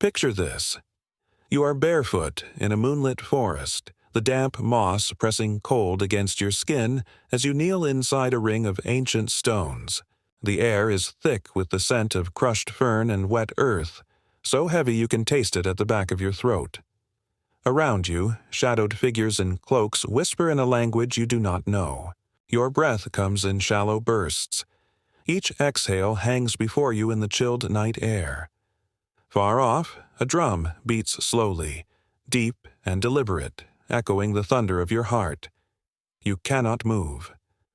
Picture this. You are barefoot in a moonlit forest, the damp moss pressing cold against your skin as you kneel inside a ring of ancient stones. The air is thick with the scent of crushed fern and wet earth, so heavy you can taste it at the back of your throat. Around you, shadowed figures in cloaks whisper in a language you do not know. Your breath comes in shallow bursts. Each exhale hangs before you in the chilled night air. Far off, a drum beats slowly, deep and deliberate, echoing the thunder of your heart. You cannot move.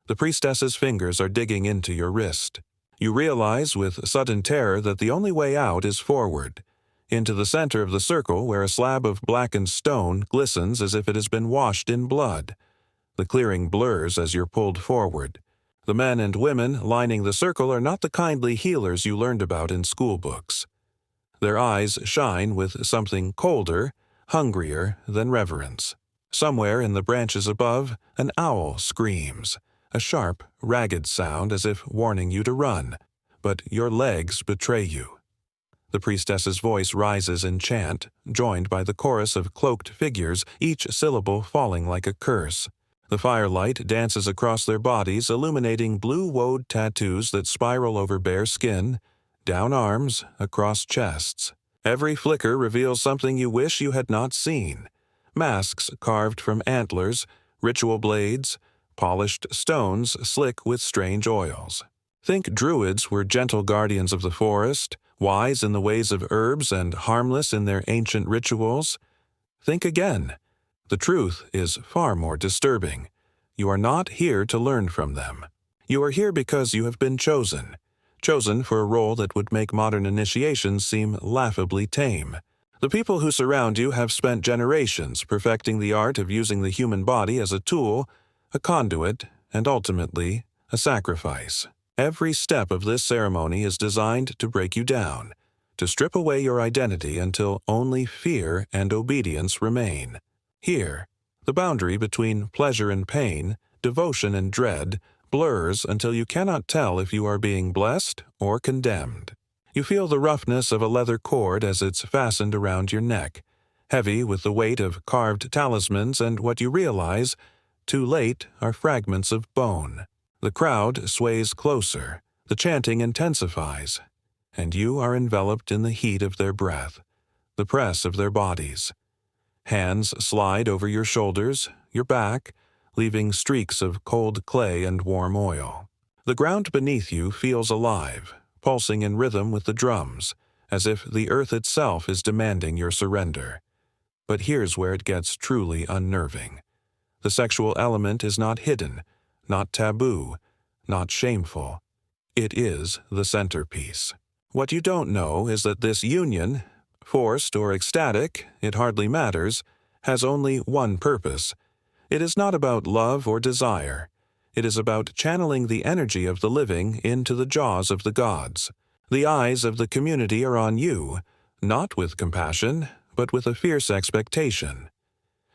The priestess's fingers are digging into your wrist. You realize with sudden terror that the only way out is forward, into the center of the circle where a slab of blackened stone glistens as if it has been washed in blood. The clearing blurs as you're pulled forward. The men and women lining the circle are not the kindly healers you learned about in school books. Their eyes shine with something colder, hungrier than reverence. Somewhere in the branches above, an owl screams, a sharp, ragged sound as if warning you to run, but your legs betray you. The priestess's voice rises in chant, joined by the chorus of cloaked figures, each syllable falling like a curse. The firelight dances across their bodies, illuminating blue-woad tattoos that spiral over bare skin, down arms, across chests. Every flicker reveals something you wish you had not seen. Masks carved from antlers, ritual blades, polished stones slick with strange oils. Think Druids were gentle guardians of the forest, wise in the ways of herbs and harmless in their ancient rituals? Think again. The truth is far more disturbing. You are not here to learn from them. You are here because you have been chosen for a role that would make modern initiations seem laughably tame. The people who surround you have spent generations perfecting the art of using the human body as a tool, a conduit, and ultimately, a sacrifice. Every step of this ceremony is designed to break you down, to strip away your identity until only fear and obedience remain. Here, the boundary between pleasure and pain, devotion and dread, blurs until you cannot tell if you are being blessed or condemned. You feel the roughness of a leather cord as it's fastened around your neck, heavy with the weight of carved talismans, and what you realize, too late, are fragments of bone. The crowd sways closer, the chanting intensifies, and you are enveloped in the heat of their breath, the press of their bodies. Hands slide over your shoulders, your back, leaving streaks of cold clay and warm oil. The ground beneath you feels alive, pulsing in rhythm with the drums, as if the earth itself is demanding your surrender. But here's where it gets truly unnerving. The sexual element is not hidden, not taboo, not shameful. It is the centerpiece. What you don't know is that this union, forced or ecstatic, it hardly matters, has only one purpose. It is not about love or desire. It is about channeling the energy of the living into the jaws of the gods. The eyes of the community are on you, not with compassion, but with a fierce expectation.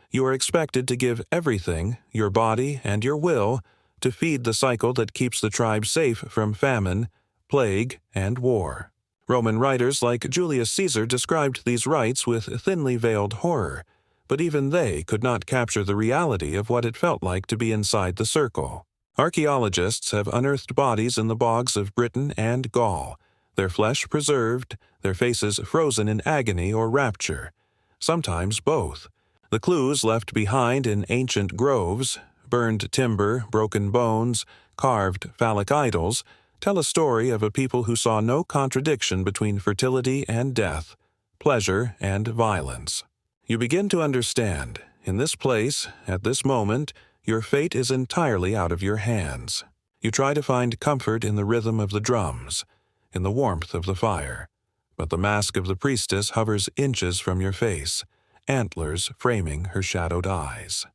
You are expected to give everything, your body and your will, to feed the cycle that keeps the tribe safe from famine, plague, and war. Roman writers like Julius Caesar described these rites with thinly veiled horror, but even they could not capture the reality of what it felt like to be inside the circle. Archaeologists have unearthed bodies in the bogs of Britain and Gaul, their flesh preserved, their faces frozen in agony or rapture, sometimes both. The clues left behind in ancient groves, burned timber, broken bones, carved phallic idols, tell a story of a people who saw no contradiction between fertility and death, pleasure and violence. You begin to understand, in this place, at this moment, your fate is entirely out of your hands. You try to find comfort in the rhythm of the drums, in the warmth of the fire, but the mask of the priestess hovers inches from your face, antlers framing her shadowed eyes.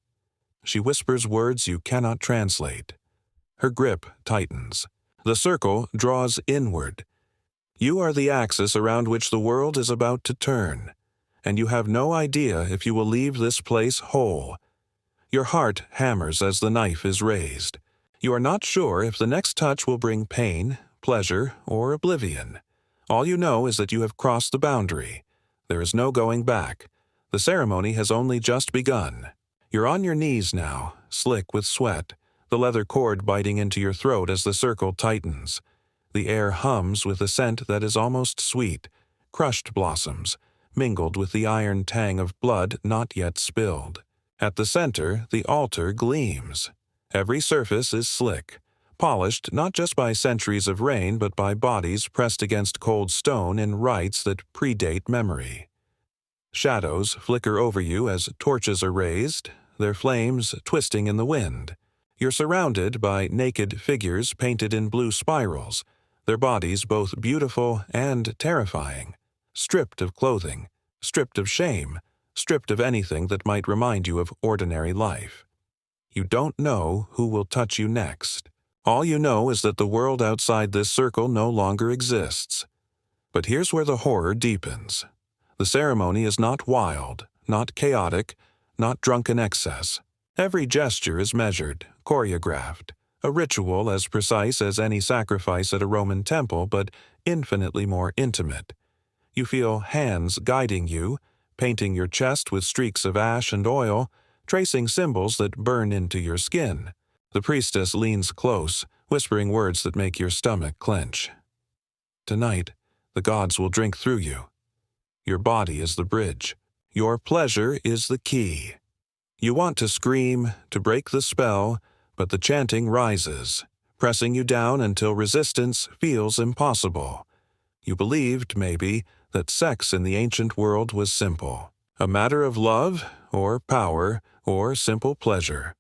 She whispers words you cannot translate. Her grip tightens. The circle draws inward. You are the axis around which the world is about to turn, and you have no idea if you will leave this place whole. Your heart hammers as the knife is raised. You are not sure if the next touch will bring pain, pleasure, or oblivion. All you know is that you have crossed the boundary, There is no going back. The ceremony has only just begun. You're on your knees now, slick with sweat, the leather cord biting into your throat as the circle tightens. The air hums with a scent that is almost sweet, crushed blossoms, mingled with the iron tang of blood not yet spilled. At the center, the altar gleams. Every surface is slick, polished not just by centuries of rain but by bodies pressed against cold stone in rites that predate memory. Shadows flicker over you as torches are raised, their flames twisting in the wind. You're surrounded by naked figures painted in blue spirals, their bodies both beautiful and terrifying, stripped of clothing, stripped of shame, stripped of anything that might remind you of ordinary life. You don't know who will touch you next. All you know is that the world outside this circle no longer exists. But here's where the horror deepens. The ceremony is not wild, not chaotic, not drunken excess. Every gesture is measured, choreographed, a ritual as precise as any sacrifice at a Roman temple, but infinitely more intimate. You feel hands guiding you, painting your chest with streaks of ash and oil, tracing symbols that burn into your skin. The priestess leans close, whispering words that make your stomach clench. Tonight, the gods will drink through you. Your body is the bridge. Your pleasure is the key. You want to scream, to break the spell, but the chanting rises, pressing you down until resistance feels impossible. You believed, maybe, that sex in the ancient world was simple, a matter of love, or power, or simple pleasure.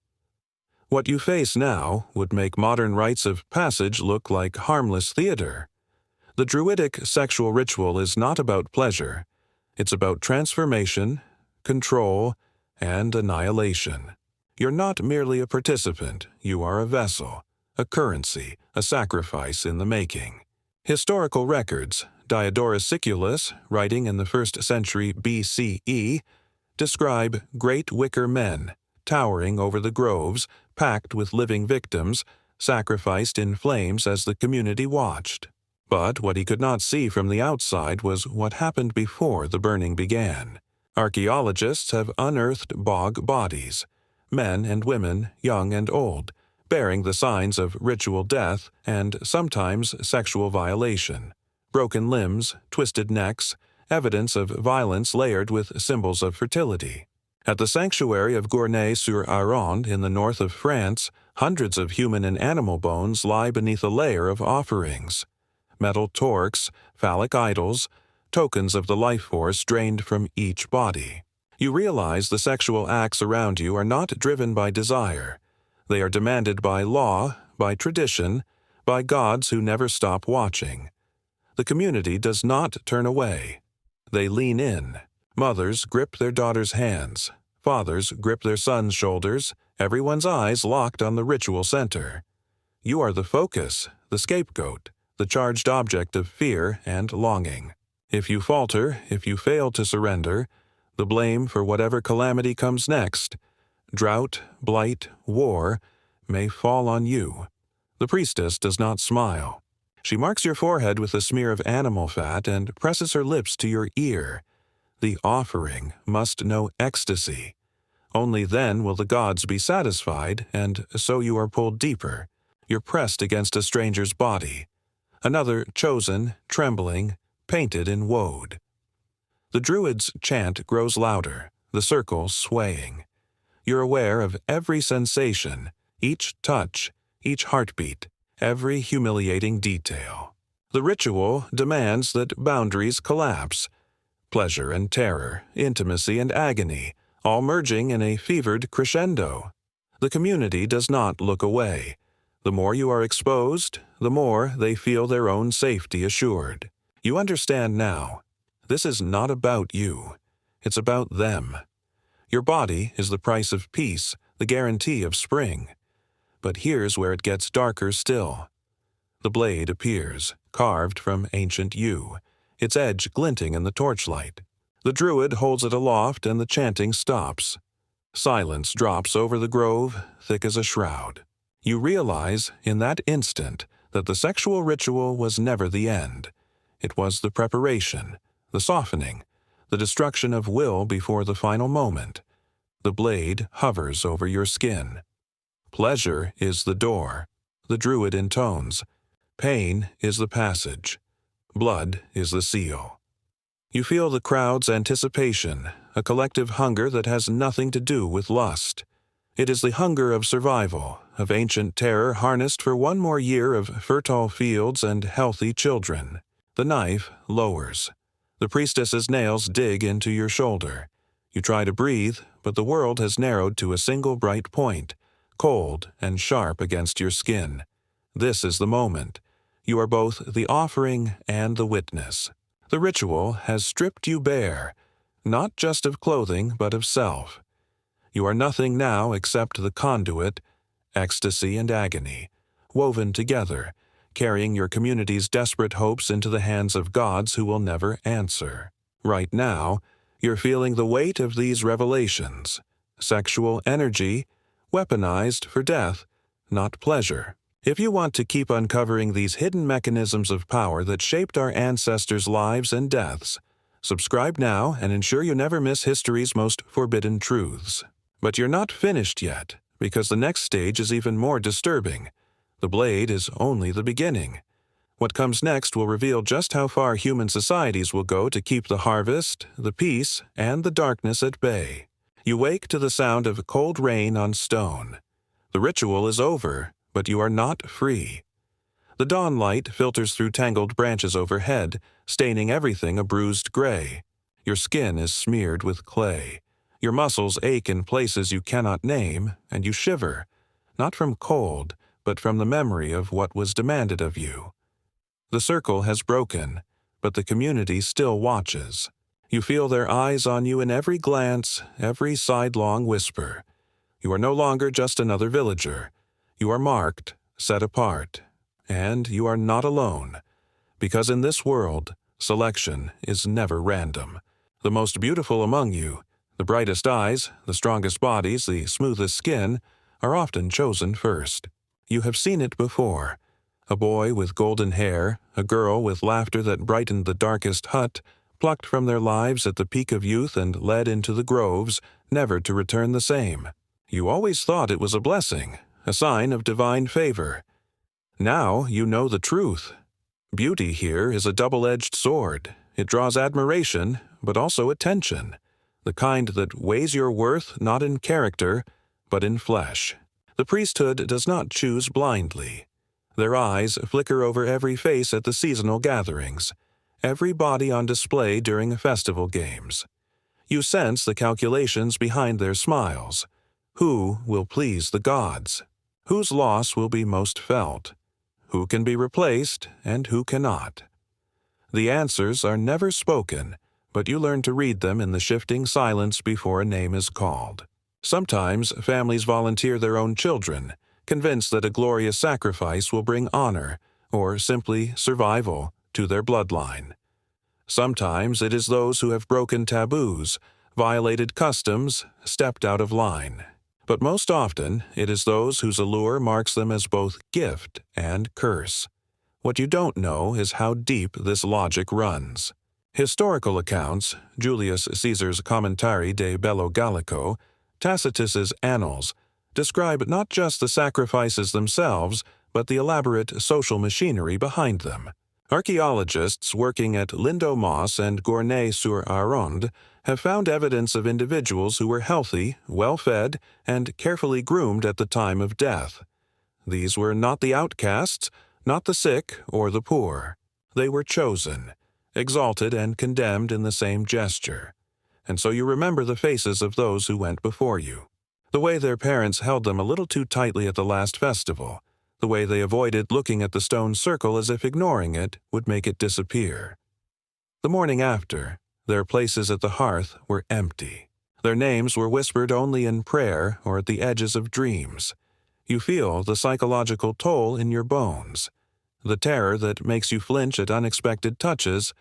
What you face now would make modern rites of passage look like harmless theater. The Druidic sexual ritual is not about pleasure. It's about transformation, control, and annihilation. You're not merely a participant, you are a vessel, a currency, a sacrifice in the making. Historical records, Diodorus Siculus, writing in the 1st century BCE, describe great wicker men, towering over the groves, packed with living victims, sacrificed in flames as the community watched. But what he could not see from the outside was what happened before the burning began. Archaeologists have unearthed bog bodies, men and women, young and old, bearing the signs of ritual death and sometimes sexual violation. Broken limbs, twisted necks, evidence of violence layered with symbols of fertility. At the sanctuary of Gournay-sur-Aronde in the north of France, hundreds of human and animal bones lie beneath a layer of offerings. Metal torques, phallic idols, tokens of the life force drained from each body. You realize the sexual acts around you are not driven by desire. They are demanded by law, by tradition, by gods who never stop watching. The community does not turn away. They lean in. Mothers grip their daughters' hands. Fathers grip their sons' shoulders, everyone's eyes locked on the ritual center. You are the focus, the scapegoat, the charged object of fear and longing. If you falter, if you fail to surrender, the blame for whatever calamity comes next, drought, blight, war, may fall on you. The priestess does not smile. She marks your forehead with a smear of animal fat and presses her lips to your ear. The offering must know ecstasy. Only then will the gods be satisfied, and so you are pulled deeper. You're pressed against a stranger's body. Another chosen, trembling, painted in woad. The Druids' chant grows louder, the circle swaying. You're aware of every sensation, each touch, each heartbeat, every humiliating detail. The ritual demands that boundaries collapse. Pleasure and terror, intimacy and agony, all merging in a fevered crescendo. The community does not look away. The more you are exposed, the more they feel their own safety assured. You understand now. This is not about you. It's about them. Your body is the price of peace, the guarantee of spring. But here's where it gets darker still. The blade appears, carved from ancient yew, its edge glinting in the torchlight. The druid holds it aloft and the chanting stops. Silence drops over the grove, thick as a shroud. You realize, in that instant, that the sexual ritual was never the end. It was the preparation, the softening, the destruction of will before the final moment. The blade hovers over your skin. Pleasure is the door, the Druid intones. Pain is the passage. Blood is the seal. You feel the crowd's anticipation, a collective hunger that has nothing to do with lust. It is the hunger of survival, of ancient terror harnessed for one more year of fertile fields and healthy children. The knife lowers. The priestess's nails dig into your shoulder. You try to breathe, but the world has narrowed to a single bright point, cold and sharp against your skin. This is the moment. You are both the offering and the witness. The ritual has stripped you bare, not just of clothing, but of self. You are nothing now except the conduit, ecstasy and agony, woven together, carrying your community's desperate hopes into the hands of gods who will never answer. Right now, you're feeling the weight of these revelations. Sexual energy, weaponized for death, not pleasure. If you want to keep uncovering these hidden mechanisms of power that shaped our ancestors' lives and deaths, subscribe now and ensure you never miss history's most forbidden truths. But you're not finished yet, because the next stage is even more disturbing. The blade is only the beginning. What comes next will reveal just how far human societies will go to keep the harvest, the peace, and the darkness at bay. You wake to the sound of cold rain on stone. The ritual is over, but you are not free. The dawn light filters through tangled branches overhead, staining everything a bruised gray. Your skin is smeared with clay. Your muscles ache in places you cannot name, and you shiver, not from cold, but from the memory of what was demanded of you. The circle has broken, but the community still watches. You feel their eyes on you in every glance, every sidelong whisper. You are no longer just another villager. You are marked, set apart, and you are not alone, because in this world, selection is never random. The most beautiful among you, the brightest eyes, the strongest bodies, the smoothest skin, are often chosen first. You have seen it before. A boy with golden hair, a girl with laughter that brightened the darkest hut, plucked from their lives at the peak of youth and led into the groves, never to return the same. You always thought it was a blessing, a sign of divine favor. Now you know the truth. Beauty here is a double-edged sword. It draws admiration, but also attention, the kind that weighs your worth not in character, but in flesh. The priesthood does not choose blindly. Their eyes flicker over every face at the seasonal gatherings, every body on display during festival games. You sense the calculations behind their smiles. Who will please the gods? Whose loss will be most felt? Who can be replaced and who cannot? The answers are never spoken, but you learn to read them in the shifting silence before a name is called. Sometimes families volunteer their own children, convinced that a glorious sacrifice will bring honor, or simply survival, to their bloodline. Sometimes it is those who have broken taboos, violated customs, stepped out of line. But most often, it is those whose allure marks them as both gift and curse. What you don't know is how deep this logic runs. Historical accounts, Julius Caesar's Commentari de Bello Gallico, Tacitus's Annals, describe not just the sacrifices themselves, but the elaborate social machinery behind them. Archaeologists working at Lindomoss and Gournay-sur-Aronde have found evidence of individuals who were healthy, well-fed, and carefully groomed at the time of death. These were not the outcasts, not the sick or the poor. They were chosen, exalted and condemned in the same gesture. And so you remember the faces of those who went before you. The way their parents held them a little too tightly at the last festival. The way they avoided looking at the stone circle as if ignoring it would make it disappear. The morning after, their places at the hearth were empty. Their names were whispered only in prayer or at the edges of dreams. You feel the psychological toll in your bones, the terror that makes you flinch at unexpected touches,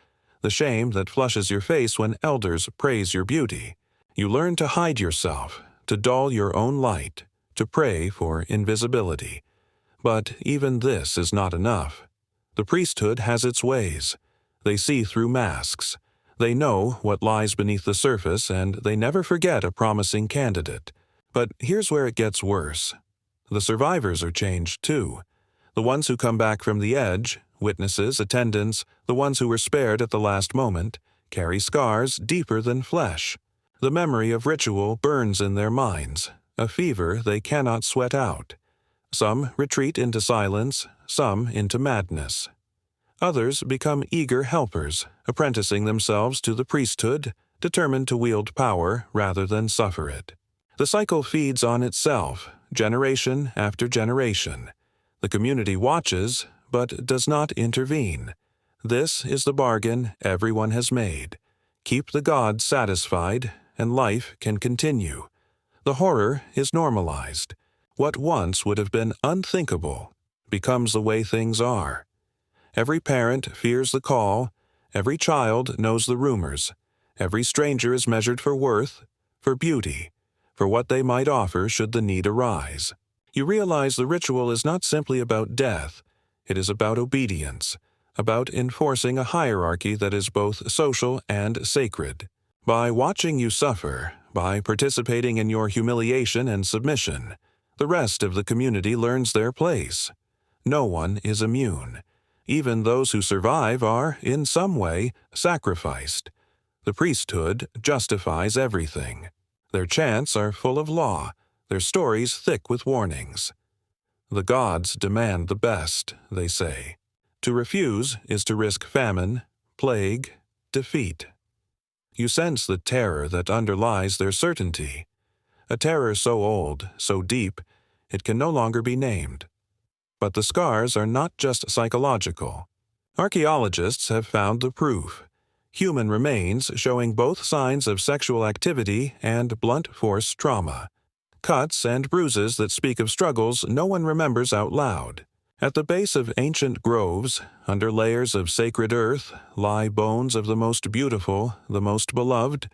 the shame that flushes your face when elders praise your beauty. You learn to hide yourself, to dull your own light, to pray for invisibility. But even this is not enough. The priesthood has its ways. They see through masks. They know what lies beneath the surface, and they never forget a promising candidate. But here's where it gets worse. The survivors are changed too. The ones who come back from the edge, witnesses, attendants, the ones who were spared at the last moment, carry scars deeper than flesh. The memory of ritual burns in their minds, a fever they cannot sweat out. Some retreat into silence, some into madness. Others become eager helpers, apprenticing themselves to the priesthood, determined to wield power rather than suffer it. The cycle feeds on itself, generation after generation. The community watches, but does not intervene. This is the bargain everyone has made. Keep the gods satisfied, and life can continue. The horror is normalized. What once would have been unthinkable becomes the way things are. Every parent fears the call, every child knows the rumors, every stranger is measured for worth, for beauty, for what they might offer should the need arise. You realize the ritual is not simply about death, it is about obedience, about enforcing a hierarchy that is both social and sacred. By watching you suffer, by participating in your humiliation and submission, the rest of the community learns their place. No one is immune. Even those who survive are, in some way, sacrificed. The priesthood justifies everything. Their chants are full of law, their stories thick with warnings. The gods demand the best, they say. To refuse is to risk famine, plague, defeat. You sense the terror that underlies their certainty. A terror so old, so deep, it can no longer be named. But the scars are not just psychological. Archaeologists have found the proof. Human remains showing both signs of sexual activity and blunt force trauma. Cuts and bruises that speak of struggles no one remembers out loud. At the base of ancient groves, under layers of sacred earth, lie bones of the most beautiful, the most beloved,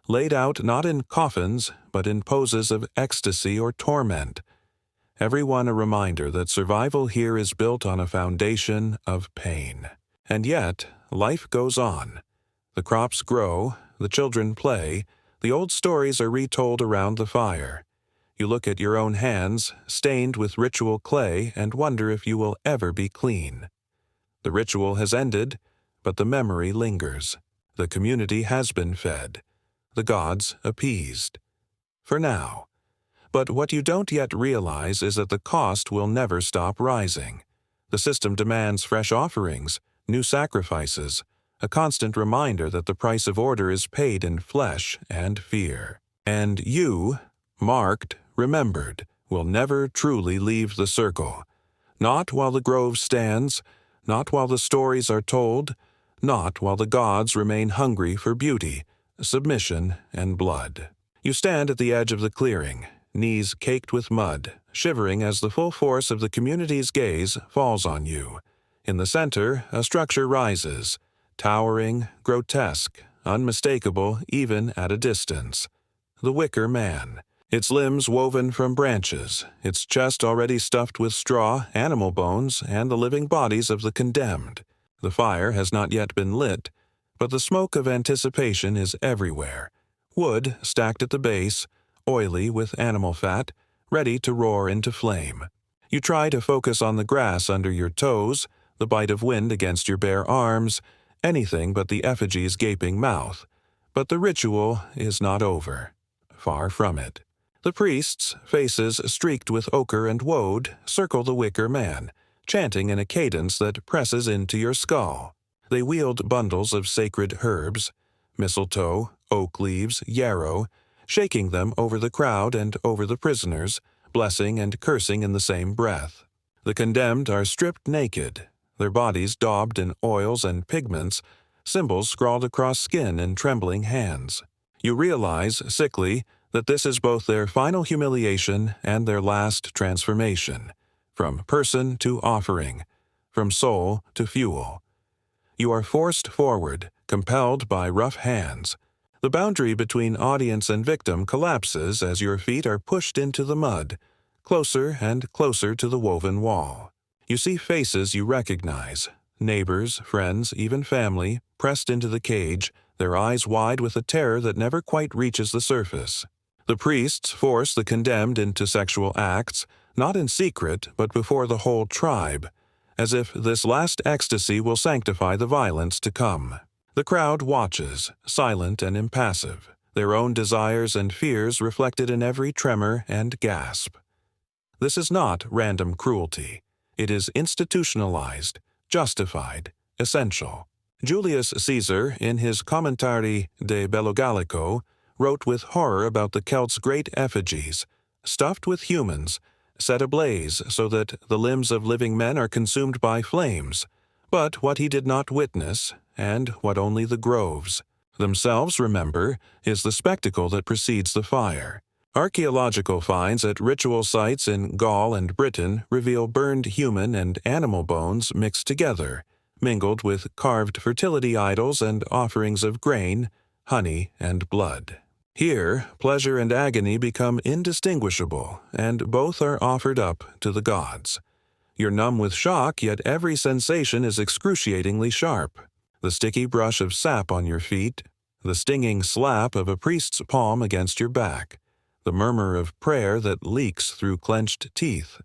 laid out not in coffins, but in poses of ecstasy or torment. Everyone a reminder that survival here is built on a foundation of pain. And yet, life goes on. The crops grow, the children play, the old stories are retold around the fire. You look at your own hands, stained with ritual clay, and wonder if you will ever be clean. The ritual has ended, but the memory lingers. The community has been fed. The gods appeased. For now. But what you don't yet realize is that the cost will never stop rising. The system demands fresh offerings, new sacrifices, a constant reminder that the price of order is paid in flesh and fear. And you, marked, remembered, will never truly leave the circle. Not while the grove stands, not while the stories are told, not while the gods remain hungry for beauty, submission, and blood. You stand at the edge of the clearing, knees caked with mud, shivering as the full force of the community's gaze falls on you. In the center, a structure rises, towering, grotesque, unmistakable even at a distance. The Wicker Man. Its limbs woven from branches, its chest already stuffed with straw, animal bones, and the living bodies of the condemned. The fire has not yet been lit, but the smoke of anticipation is everywhere. Wood stacked at the base, oily with animal fat, ready to roar into flame. You try to focus on the grass under your toes, the bite of wind against your bare arms, anything but the effigy's gaping mouth. But the ritual is not over. Far from it. The priests, faces streaked with ochre and woad, circle the Wicker Man, chanting in a cadence that presses into your skull. They wield bundles of sacred herbs, mistletoe, oak leaves, yarrow, shaking them over the crowd and over the prisoners, blessing and cursing in the same breath. The condemned are stripped naked, their bodies daubed in oils and pigments, symbols scrawled across skin in trembling hands. You realize, sickly, that this is both their final humiliation and their last transformation, from person to offering, from soul to fuel. You are forced forward, compelled by rough hands. The boundary between audience and victim collapses as your feet are pushed into the mud, closer and closer to the woven wall. You see faces you recognize, neighbors, friends, even family, pressed into the cage, their eyes wide with a terror that never quite reaches the surface. The priests force the condemned into sexual acts, not in secret, but before the whole tribe, as if this last ecstasy will sanctify the violence to come. The crowd watches, silent and impassive, their own desires and fears reflected in every tremor and gasp. This is not random cruelty. It is institutionalized, justified, essential. Julius Caesar, in his Commentari de Bello Gallico, wrote with horror about the Celts' great effigies, stuffed with humans, set ablaze so that the limbs of living men are consumed by flames. But what he did not witness, and what only the groves themselves remember, is the spectacle that precedes the fire. Archaeological finds at ritual sites in Gaul and Britain reveal burned human and animal bones mixed together, mingled with carved fertility idols and offerings of grain, honey, and blood. Here, pleasure and agony become indistinguishable, and both are offered up to the gods. You're numb with shock, yet every sensation is excruciatingly sharp. The sticky brush of sap on your feet, the stinging slap of a priest's palm against your back, the murmur of prayer that leaks through clenched teeth.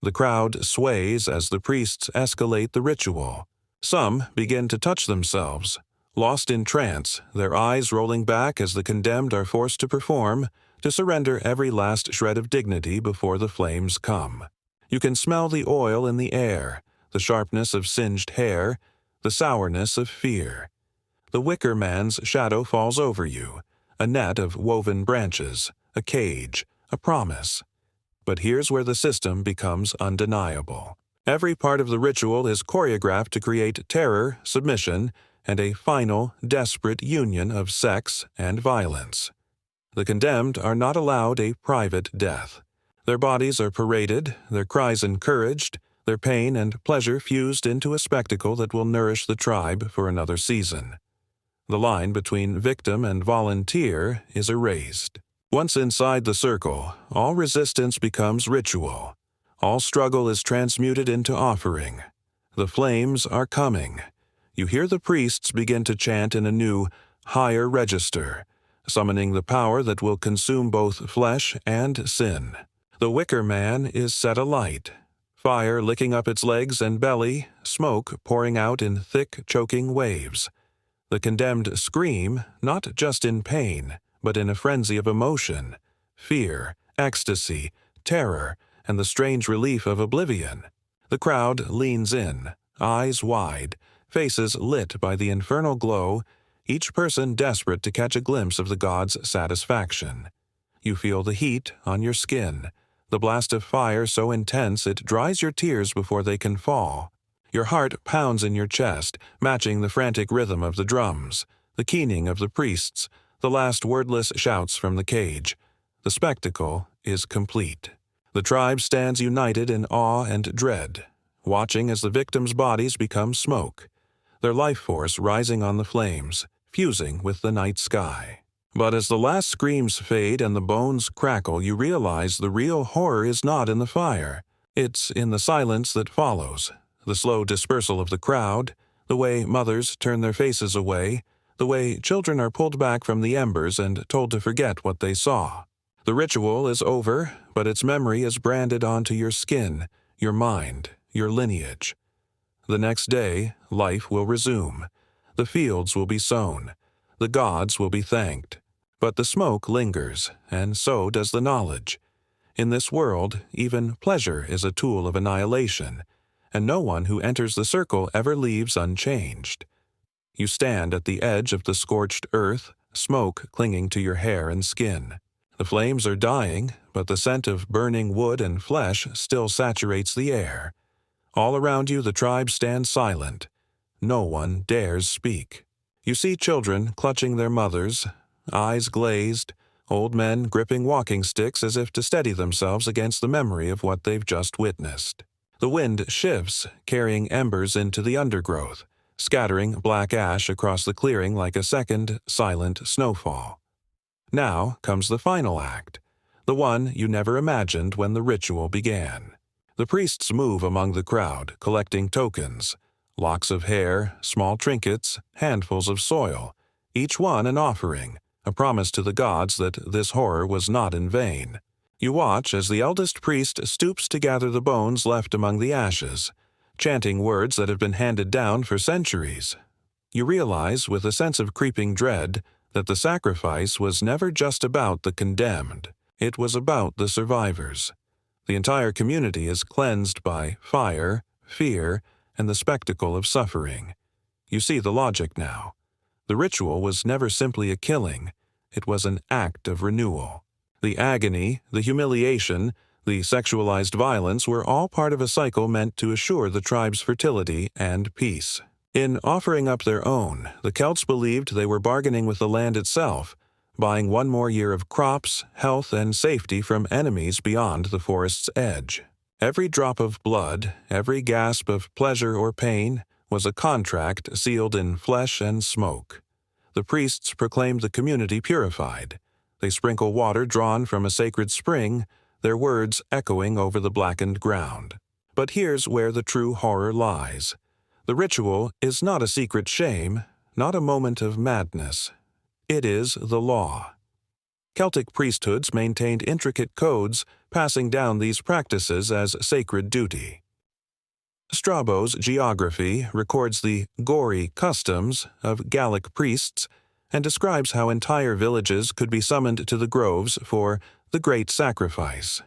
The crowd sways as the priests escalate the ritual. Some begin to touch themselves, lost in trance, their eyes rolling back as the condemned are forced to perform, to surrender every last shred of dignity before the flames come. You can smell the oil in the air, the sharpness of singed hair, the sourness of fear. The wicker man's shadow falls over you, a net of woven branches, a cage, a promise. But here's where the system becomes undeniable. Every part of the ritual is choreographed to create terror, submission, and a final, desperate union of sex and violence. The condemned are not allowed a private death. Their bodies are paraded, their cries encouraged, their pain and pleasure fused into a spectacle that will nourish the tribe for another season. The line between victim and volunteer is erased. Once inside the circle, all resistance becomes ritual. All struggle is transmuted into offering. The flames are coming. You hear the priests begin to chant in a new, higher register, summoning the power that will consume both flesh and sin. The wicker man is set alight, fire licking up its legs and belly, smoke pouring out in thick, choking waves. The condemned scream, not just in pain, but in a frenzy of emotion, fear, ecstasy, terror, and the strange relief of oblivion. The crowd leans in, eyes wide, faces lit by the infernal glow, each person desperate to catch a glimpse of the god's satisfaction. You feel the heat on your skin, the blast of fire so intense it dries your tears before they can fall. Your heart pounds in your chest, matching the frantic rhythm of the drums, the keening of the priests, the last wordless shouts from the cage. The spectacle is complete. The tribe stands united in awe and dread, watching as the victims' bodies become smoke, their life force rising on the flames, fusing with the night sky. But as the last screams fade and the bones crackle, you realize the real horror is not in the fire. It's in the silence that follows, the slow dispersal of the crowd, the way mothers turn their faces away, the way children are pulled back from the embers and told to forget what they saw. The ritual is over, but its memory is branded onto your skin, your mind, your lineage. The next day, life will resume. The fields will be sown. The gods will be thanked. But the smoke lingers, and so does the knowledge. In this world, even pleasure is a tool of annihilation, and no one who enters the circle ever leaves unchanged. You stand at the edge of the scorched earth, smoke clinging to your hair and skin. The flames are dying, but the scent of burning wood and flesh still saturates the air. All around you the tribe stands silent. No one dares speak. You see children clutching their mothers, eyes glazed, old men gripping walking sticks as if to steady themselves against the memory of what they've just witnessed. The wind shifts, carrying embers into the undergrowth, scattering black ash across the clearing like a second, silent snowfall. Now comes the final act, the one you never imagined when the ritual began. The priests move among the crowd, collecting tokens, locks of hair, small trinkets, handfuls of soil, each one an offering, a promise to the gods that this horror was not in vain. You watch as the eldest priest stoops to gather the bones left among the ashes, chanting words that have been handed down for centuries. You realize, with a sense of creeping dread, that the sacrifice was never just about the condemned. It was about the survivors. The entire community is cleansed by fire, fear, and the spectacle of suffering. You see the logic now. The ritual was never simply a killing. It was an act of renewal. The agony, the humiliation, the sexualized violence were all part of a cycle meant to assure the tribe's fertility and peace. In offering up their own, the Celts believed they were bargaining with the land itself, buying one more year of crops, health, and safety from enemies beyond the forest's edge. Every drop of blood, every gasp of pleasure or pain, was a contract sealed in flesh and smoke. The priests proclaimed the community purified. They sprinkle water drawn from a sacred spring, their words echoing over the blackened ground. But here's where the true horror lies. The ritual is not a secret shame, not a moment of madness. It is the law. Celtic priesthoods maintained intricate codes, passing down these practices as sacred duty. Strabo's geography records the gory customs of Gallic priests and describes how entire villages could be summoned to the groves for the Great Sacrifice.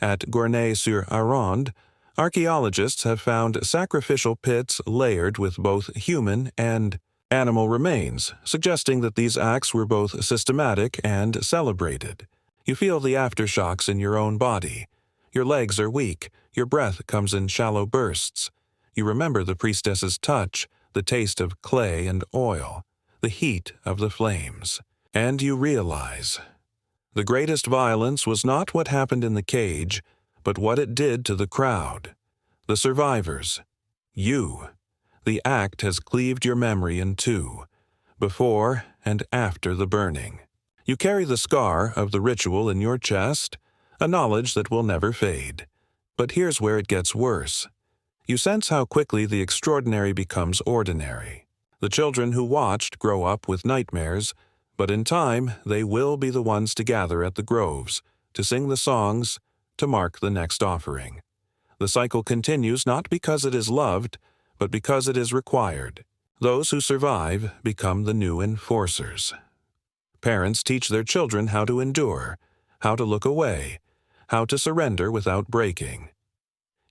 At Gournay-sur-Aronde, archaeologists have found sacrificial pits layered with both human and animal remains, suggesting that these acts were both systematic and celebrated. You feel the aftershocks in your own body. Your legs are weak, your breath comes in shallow bursts. You remember the priestess's touch, the taste of clay and oil, the heat of the flames. And you realize, the greatest violence was not what happened in the cage, but what it did to the crowd. The survivors. You. The act has cleaved your memory in two, before and after the burning. You carry the scar of the ritual in your chest, a knowledge that will never fade. But here's where it gets worse. You sense how quickly the extraordinary becomes ordinary. The children who watched grow up with nightmares, but in time they will be the ones to gather at the groves, to sing the songs, to mark the next offering. The cycle continues not because it is loved, but because it is required. Those who survive become the new enforcers. Parents teach their children how to endure, how to look away, how to surrender without breaking.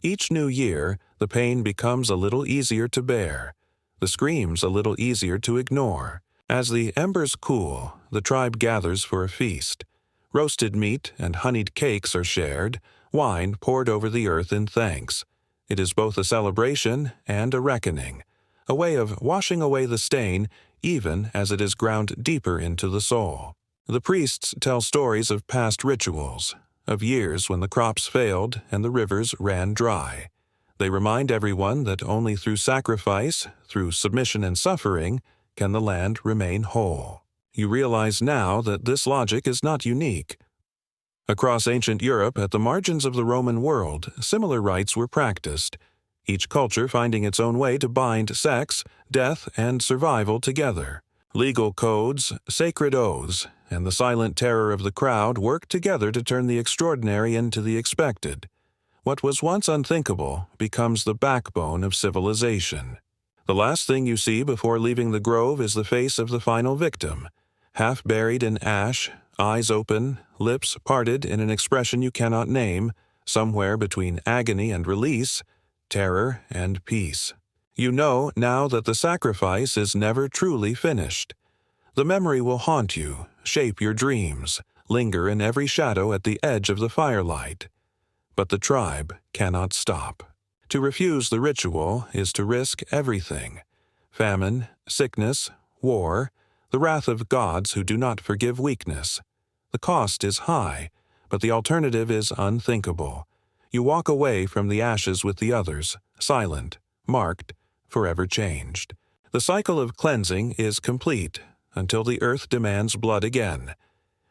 Each new year, the pain becomes a little easier to bear, the screams a little easier to ignore. As the embers cool, the tribe gathers for a feast. Roasted meat and honeyed cakes are shared, wine poured over the earth in thanks. It is both a celebration and a reckoning, a way of washing away the stain even as it is ground deeper into the soul. The priests tell stories of past rituals, of years when the crops failed and the rivers ran dry. They remind everyone that only through sacrifice, through submission and suffering, can the land remain whole. You realize now that this logic is not unique. Across ancient Europe, at the margins of the Roman world, similar rites were practiced, each culture finding its own way to bind sex, death, and survival together. Legal codes, sacred oaths, and the silent terror of the crowd worked together to turn the extraordinary into the expected. What was once unthinkable becomes the backbone of civilization. The last thing you see before leaving the grove is the face of the final victim, half buried in ash, eyes open, lips parted in an expression you cannot name, somewhere between agony and release, terror and peace. You know now that the sacrifice is never truly finished. The memory will haunt you, shape your dreams, linger in every shadow at the edge of the firelight. But the tribe cannot stop. To refuse the ritual is to risk everything: famine, sickness, war, the wrath of gods who do not forgive weakness. The cost is high, but the alternative is unthinkable. You walk away from the ashes with the others, silent, marked, forever changed. The cycle of cleansing is complete until the earth demands blood again.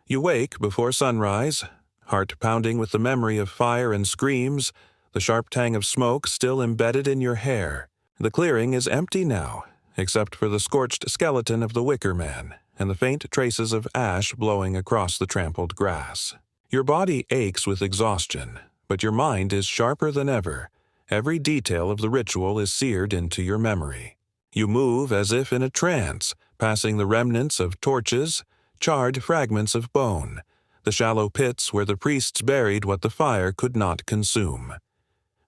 You wake before sunrise, heart pounding with the memory of fire and screams, the sharp tang of smoke still embedded in your hair. The clearing is empty now, except for the scorched skeleton of the wicker man and the faint traces of ash blowing across the trampled grass. Your body aches with exhaustion, but your mind is sharper than ever. Every detail of the ritual is seared into your memory. You move as if in a trance, passing the remnants of torches, charred fragments of bone, the shallow pits where the priests buried what the fire could not consume.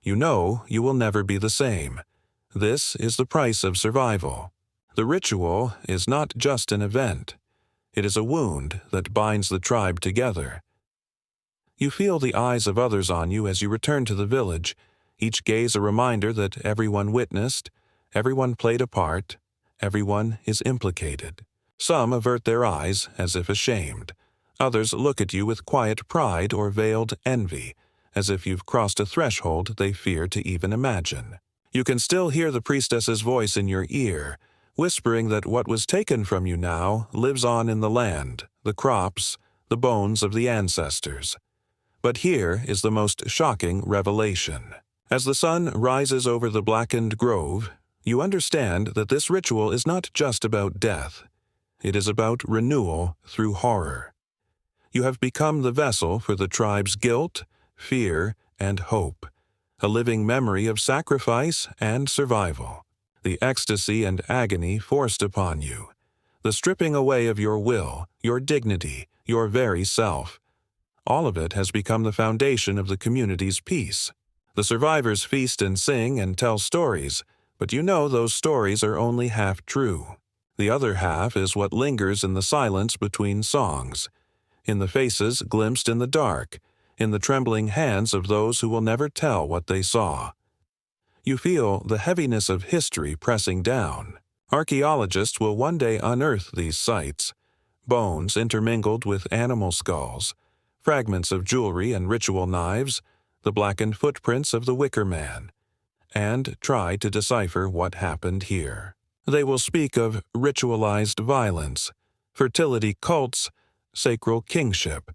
You know you will never be the same. This is the price of survival. The ritual is not just an event. It is a wound that binds the tribe together. You feel the eyes of others on you as you return to the village, each gaze a reminder that everyone witnessed, everyone played a part, everyone is implicated. Some avert their eyes as if ashamed. Others look at you with quiet pride or veiled envy, as if you've crossed a threshold they fear to even imagine. You can still hear the priestess's voice in your ear, whispering that what was taken from you now lives on in the land, the crops, the bones of the ancestors. But here is the most shocking revelation. As the sun rises over the blackened grove, you understand that this ritual is not just about death. It is about renewal through horror. You have become the vessel for the tribe's guilt, fear, and hope, a living memory of sacrifice and survival. The ecstasy and agony forced upon you, the stripping away of your will, your dignity, your very self. All of it has become the foundation of the community's peace. The survivors feast and sing and tell stories, but you know those stories are only half true. The other half is what lingers in the silence between songs, in the faces glimpsed in the dark, in the trembling hands of those who will never tell what they saw. You feel the heaviness of history pressing down. Archaeologists will one day unearth these sites, bones intermingled with animal skulls, fragments of jewelry and ritual knives, the blackened footprints of the wicker man, and try to decipher what happened here. They will speak of ritualized violence, fertility cults, sacral kingship,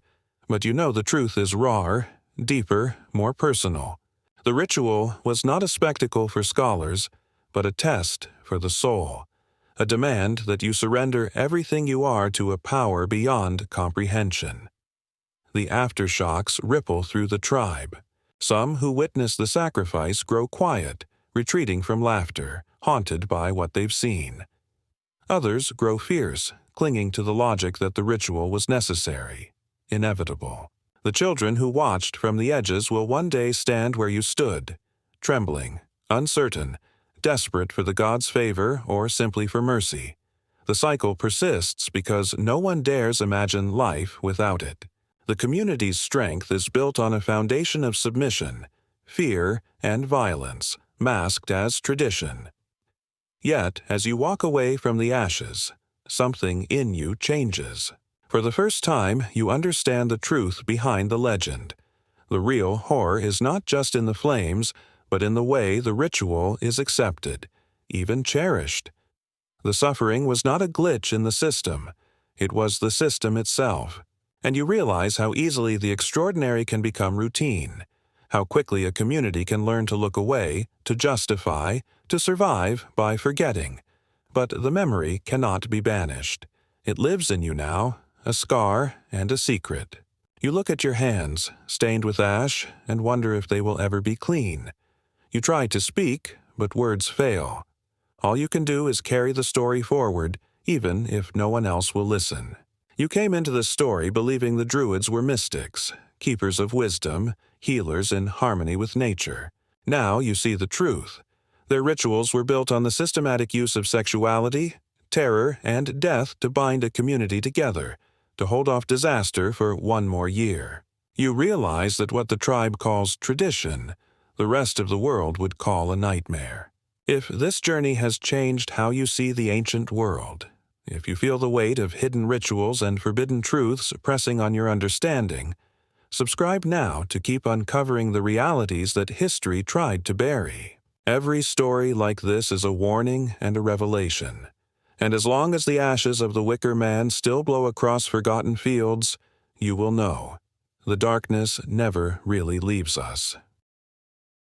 but you know the truth is rawer, deeper, more personal. The ritual was not a spectacle for scholars, but a test for the soul, a demand that you surrender everything you are to a power beyond comprehension. The aftershocks ripple through the tribe. Some who witness the sacrifice grow quiet, retreating from laughter, haunted by what they've seen. Others grow fierce, clinging to the logic that the ritual was necessary, inevitable. The children who watched from the edges will one day stand where you stood, trembling, uncertain, desperate for the gods' favor or simply for mercy. The cycle persists because no one dares imagine life without it. The community's strength is built on a foundation of submission, fear, and violence, masked as tradition. Yet, as you walk away from the ashes, something in you changes. For the first time, you understand the truth behind the legend. The real horror is not just in the flames, but in the way the ritual is accepted, even cherished. The suffering was not a glitch in the system. It was the system itself. And you realize how easily the extraordinary can become routine, how quickly a community can learn to look away, to justify, to survive by forgetting. But the memory cannot be banished. It lives in you now, a scar and a secret. You look at your hands, stained with ash, and wonder if they will ever be clean. You try to speak, but words fail. All you can do is carry the story forward, even if no one else will listen. You came into this story believing the Druids were mystics, keepers of wisdom, healers in harmony with nature. Now you see the truth. Their rituals were built on the systematic use of sexuality, terror, and death to bind a community together, to hold off disaster for one more year. You realize that what the tribe calls tradition, the rest of the world would call a nightmare. If this journey has changed how you see the ancient world, if you feel the weight of hidden rituals and forbidden truths pressing on your understanding, subscribe now to keep uncovering the realities that history tried to bury. Every story like this is a warning and a revelation. And as long as the ashes of the wicker man still blow across forgotten fields, you will know. The darkness never really leaves us.